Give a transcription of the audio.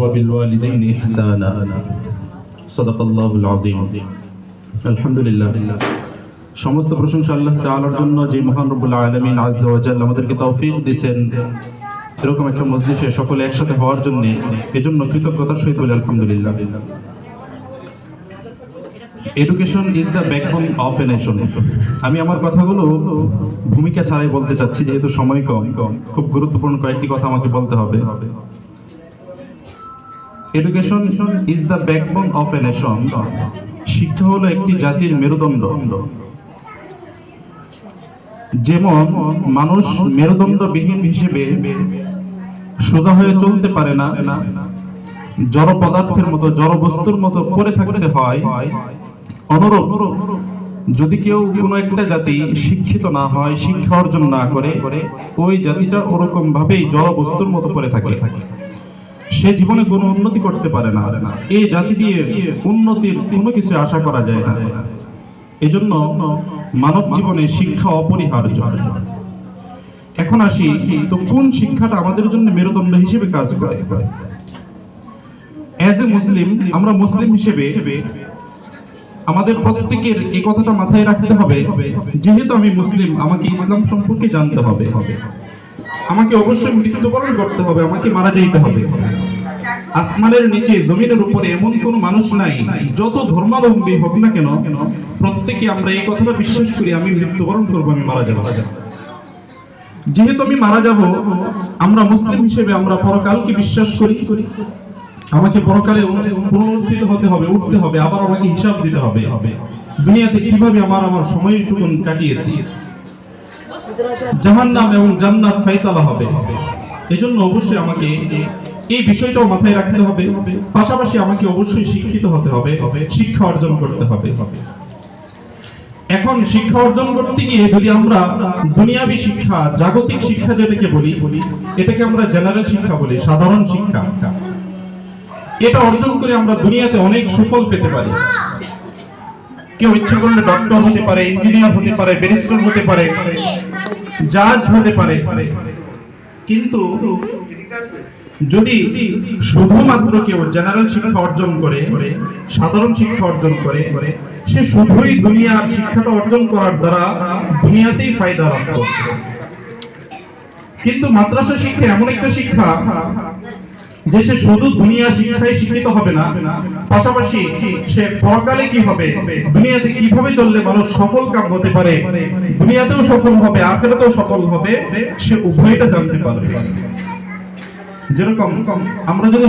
وبالوالدين إحسانا صدق الله العظيم আলহামদুলিল্লাহ সমস্ত প্রশংসা আল্লাহ তাআলার জন্য যে মহান রব্বুল আলামিন আযজা ওয়া জাল্লা আমাদেরকে তৌফিক দিয়েছেন এরকম একটা মজলিসে সকলে একসাথে হওয়ার জন্য এজন্য কৃতজ্ঞতার সহিত বলি আলহামদুলিল্লাহ। Education is the backbone of a nation. আমি আমার কথাগুলো ভূমিকা ছাড়াই বলতে চাচ্ছি যেহেতু সময় কম, খুব গুরুত্বপূর্ণ কয়েকটি কথা আমাকে বলতে হবে। Education is the backbone of a nation. শিক্ষা হলো একটি জাতির মেরুদণ্ড। যেমন মানুষ মেরুদণ্ডবিহীন হিসেবে সোজা হয়ে চলতে পারে না, জড় পদার্থের মতো জড় বস্তুর মতো পড়ে থাকতে হয়, অনুরূপ যদি কেউ কোনো একটা জাতি শিক্ষিত না হয়, শিক্ষা অর্জন না করে, ওই জাতিটা ওরকম ভাবেই জড় বস্তুর মতো পড়ে থাকে, সে জীবনে কোনো উন্নতি করতে পারে না। এই জাতি দিয়ে উন্নতির কোনো কিছু আশা করা যায় না। এজন্য মানব জীবনে শিক্ষা অপরিহার্য। এখন আসি তো কোন শিক্ষাটা আমাদের জন্য মেরুদণ্ড হিসেবে কাজ করে। অ্যাজ এ মুসলিম, আমরা মুসলিম হিসেবে আমাদের প্রত্যেকের এই কথাটা মাথায় রাখতে হবে, যেহেতু আমি মুসলিম আমাকে ইসলাম সম্পর্কে জানতে হবে, আমাকে অবশ্যই মৃত্যুবরণ করতে হবে, আমাকে মারা যেতে হবে। আসমানের নিচে জমিনের উপরে এমন কোন মানুষ নাই, যত ধর্মাবলম্বী হোক না কেন, প্রত্যেকে আমরা এই কথাটা বিশ্বাস করি আমি মৃত্যুবরণ করবো, আমি মারা যাব। যেহেতু আমি মারা যাব, আমরা মুসলিম হিসেবে আমরা পরকালকে বিশ্বাস করি, আমাকে পরকালে পুনরুত্থিত হতে হবে, উঠতে হবে, আবার আমাকে হিসাব দিতে হবে দুনিয়াতে কিভাবে আমার সময়টুকু কাটিয়েছি। জাহান্নাম এবং জান্নাত ফায়সালা হবে। এজন্য অবশ্যই আমাকে এই বিষয়টাও মাথায় রাখতে হবে, পাশাপাশি আমাকে অবশ্যই শিক্ষিত হতে হবে, শিক্ষা অর্জন করতে হবে। এখন শিক্ষা অর্জন করতে গিয়ে যদি আমরা দুনিয়াবী শিক্ষা, জাগতিক শিক্ষা যেটাকে বলি, এটাকে আমরা জেনারেল শিক্ষা বলি, সাধারণ শিক্ষা, এটা অর্জন করে আমরা দুনিয়াতে অনেক সুফল পেতে পারি। কেউ ইচ্ছা করলে ডক্টর হতে পারে, ইঞ্জিনিয়ার হতে পারে, ব্যারিস্টার হতে পারে, জাজ হতে পারে। কিন্তু যদি শুধুমাত্র কেউ জেনারেল শিক্ষা অর্জন করে, সাধারণ শিক্ষা অর্জন করে, সে শুধুই দুনিয়ার শিক্ষাটা অর্জন করার দ্বারা দুনিয়াতেই ফায়দা লাভ করে। কিন্তু মাদ্রাসা শিক্ষা এমন একটা শিক্ষা যে সে শুধু দুনিয়া শিক্ষায় শিক্ষিত হবে না, পাশাপাশি সে পরকালে কি হবে, দুনিয়াতে কিভাবে চললে মানুষ সফল কাম হতে পারে, দুনিয়াতেও সফল হবে, আখিরাতেও সফল হবে, সে উভয়টা জানতে পারবে। যেরকম আমরা যদি